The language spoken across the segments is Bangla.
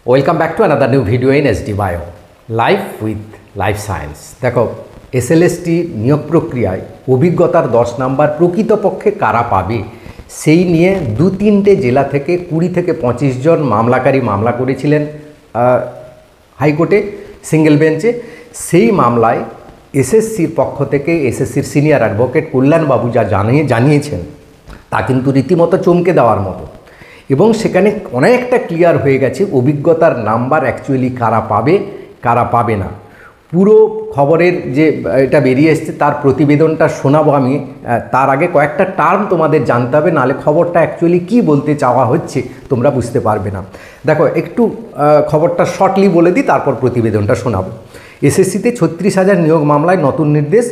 Welcome back to another new video in SD bio life with life science. দেখো, এসএলএসটি নিয়োগ প্রক্রিয়ায় অভিজ্ঞতার 10 নাম্বার প্রকৃতপক্ষে কারা পাবে সেই নিয়ে 2-3টে জেলা থেকে 20 থেকে 25 জন মামলাকারী মামলা করেছিলেন হাইকোর্টে সিঙ্গেল বেঞ্চে। সেই মামলায় এসএসসির পক্ষ থেকে এসএসসির সিনিয়র অ্যাডভোকেট কল্যাণবাবু যা জানিয়েছেন তা কিন্তু রীতিমতো চমকে দেওয়ার মতো, এবং সেখানে অনেকটা ক্লিয়ার হয়ে গেছে অভিজ্ঞতার নাম্বার অ্যাকচুয়ালি কারা পাবে কারা পাবে না। পুরো খবরের যে এটা বেরিয়ে এসছে তার প্রতিবেদনটা শোনাবো আমি। তার আগে কয়েকটা টার্ম তোমাদের জানতে হবে, নাহলে খবরটা অ্যাকচুয়ালি কী বলতে চাওয়া হচ্ছে তোমরা বুঝতে পারবে না। দেখো, একটু খবরটা শর্টলি বলে দিই, তারপর প্রতিবেদনটা শোনাবো। এসএসসিতে 36,000 নিয়োগ মামলায় নতুন নির্দেশ,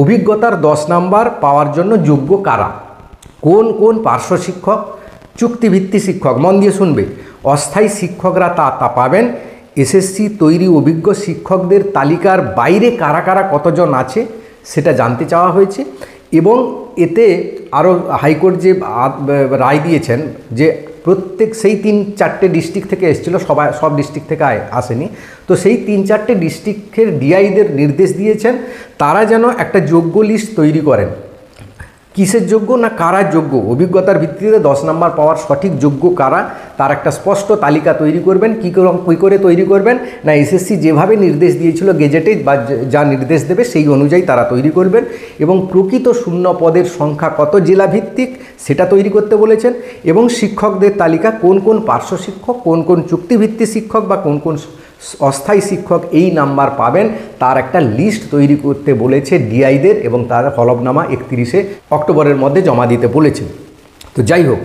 অভিজ্ঞতার 10 নাম্বার পাওয়ার জন্য যোগ্য কারা, কোন কোন পার্শ্ব শিক্ষক, চুক্তিভিত্তিক শিক্ষক, মন দিয়ে শুনবে, অস্থায়ী শিক্ষকরা তা পাবেন। এসএসসি তৈরি অভিজ্ঞ শিক্ষকদের তালিকার বাইরে কারা কারা কতজন আছে সেটা জানতে চাওয়া হয়েছে। এবং এতে আরও হাইকোর্ট যে রায় দিয়েছেন যে প্রত্যেক সেই 3-4টে ডিস্ট্রিক্ট থেকে এসেছিলো, সব ডিস্ট্রিক্ট থেকে আসেনি, তো সেই 3-4টে ডিস্ট্রিক্টের ডিআইদের নির্দেশ দিয়েছেন তারা যেন একটা যোগ্য লিস্ট তৈরি করেন। কিসের যোগ্য না কারা যোগ্য, অভিজ্ঞতার ভিত্তিতে 10 নাম্বার পাওয়ার সঠিক যোগ্য কারা তার একটা স্পষ্ট তালিকা তৈরি করবেন। কী করে তৈরি করবেন না, এসএসসি যেভাবে নির্দেশ দিয়েছিল গেজেটে বা যা নির্দেশ দেবে সেই অনুযায়ী তারা তৈরি করবেন। এবং প্রকৃত শূন্য পদের সংখ্যা কত জেলা ভিত্তিক সেটা তৈরি করতে বলেছেন। এবং শিক্ষকদের তালিকা কোন কোন পার্শ্ব শিক্ষক, কোন কোন চুক্তিভিত্তিক শিক্ষক বা কোন কোন অস্থায়ী শিক্ষক এই নাম্বার পাবেন তার একটা লিস্ট তৈরি করতে বলেছে ডিআইদের, এবং তার হলফনামা 31শে অক্টোবরের মধ্যে জমা দিতে বলেছে। তো যাই হোক,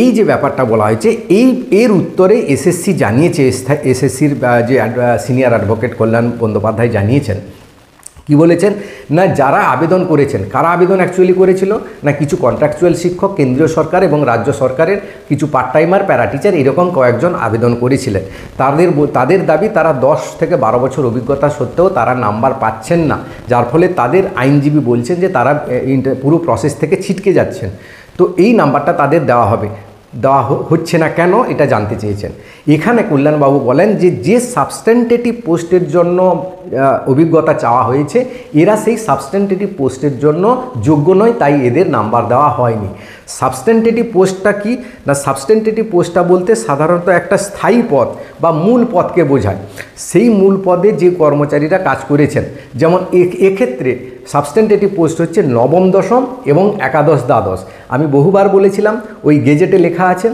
এই যে ব্যাপারটা বলা হয়েছে এর উত্তরে এসএসসি জানিয়েছে, এসএসসির যে সিনিয়র অ্যাডভোকেট কল্যাণ বন্দ্যোপাধ্যায় জানিয়েছেন, কি বলেছেন না, যারা আবেদন করেছেন, কারা আবেদন অ্যাকচুয়ালি করেছিল না, কিছু কন্ট্রাকচুয়াল শিক্ষক, কেন্দ্রীয় সরকার এবং রাজ্য সরকারের কিছু পার্ট টাইমার, প্যারা টিচার, এরকম কয়েকজন আবেদন করেছিলেন। তাদের দাবি তারা 10 থেকে 12 বছর অভিজ্ঞতা সত্ত্বেও তারা নাম্বার পাচ্ছেন না, যার ফলে তাদের আইনজীবী বলছেন যে তারা পুরো প্রসেস থেকে ছিটকে যাচ্ছেন। তো এই নাম্বারটা তাদের দেওয়া হচ্ছে না কেন এটা জানতে চেয়েছেন। এখানে কল্যাণবাবু বলেন যে সাবস্ট্যান্টিভ পোস্টের জন্য অভিজ্ঞতা চাওয়া হয়েছে এরা সেই সাবস্ট্যান্টিভ পোস্টের জন্য যোগ্য নয়, তাই এদের নাম্বার দেওয়া হয়নি। সাবস্ট্যান্টিভ পোস্টটা কি না, সাবস্ট্যান্টিভ পোস্টটা বলতে সাধারণত একটা স্থায়ী পদ বা মূল পদকে বোঝায়। সেই মূল পদে যে কর্মচারীরা কাজ করেছেন, যেমন এক্ষেত্রে সাবস্ট্যান্টিভ পোস্ট হচ্ছে নবম, দশম এবং একাদশ, দ্বাদশ। আমি বহুবার বলেছিলাম, ওই গেজেটে লেখা আছে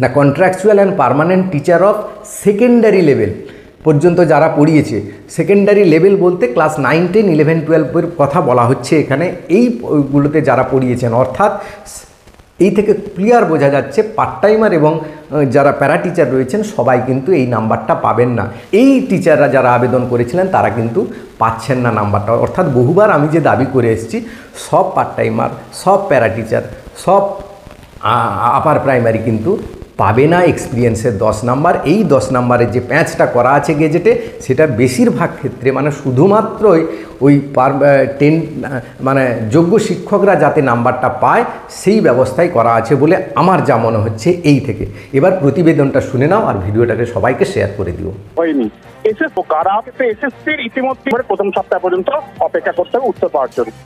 না, contractual and permanent teacher of secondary level পর্যন্ত যারা পড়িয়েছে। সেকেন্ডারি লেভেল বলতে ক্লাস 9, 10, 11, 12 কথা বলা হচ্ছে এখানে, এইগুলোতে যারা পড়িয়েছেন। অর্থাৎ এই থেকে ক্লিয়ার বোঝা যাচ্ছে পার্ট টাইমার এবং যারা প্যারা টিচার রয়েছেন সবাই কিন্তু এই নাম্বারটা পাবেন না। এই টিচাররা যারা আবেদন করেছিলেন তারা কিন্তু পাচ্ছেন না নাম্বারটা। অর্থাৎ বহুবার আমি যে দাবি করে এসেছি, সব পার্ট টাইমার, সব প্যারা টিচার, সব আপার প্রাইমারি কিন্তু পাবে না এক্সপিরিয়েন্সের 10 নাম্বার। এই 10 নাম্বারের যে প্যাঁচটা করা আছে গেজেটে, সেটা বেশিরভাগ ক্ষেত্রে মানে শুধুমাত্রই ওই মানে যোগ্য শিক্ষকরা যাতে নাম্বারটা পায় সেই ব্যবস্থাই করা আছে বলে আমার যা মনে হচ্ছে এই থেকে। এবার প্রতিবেদনটা শুনে নাও আর ভিডিওটাকে সবাইকে শেয়ার করে দিও। হয়নি এসএসসির ইতিমধ্যে প্রথম সপ্তাহ পর্যন্ত অপেক্ষা করতে হবে উত্তর পাওয়ার জন্য।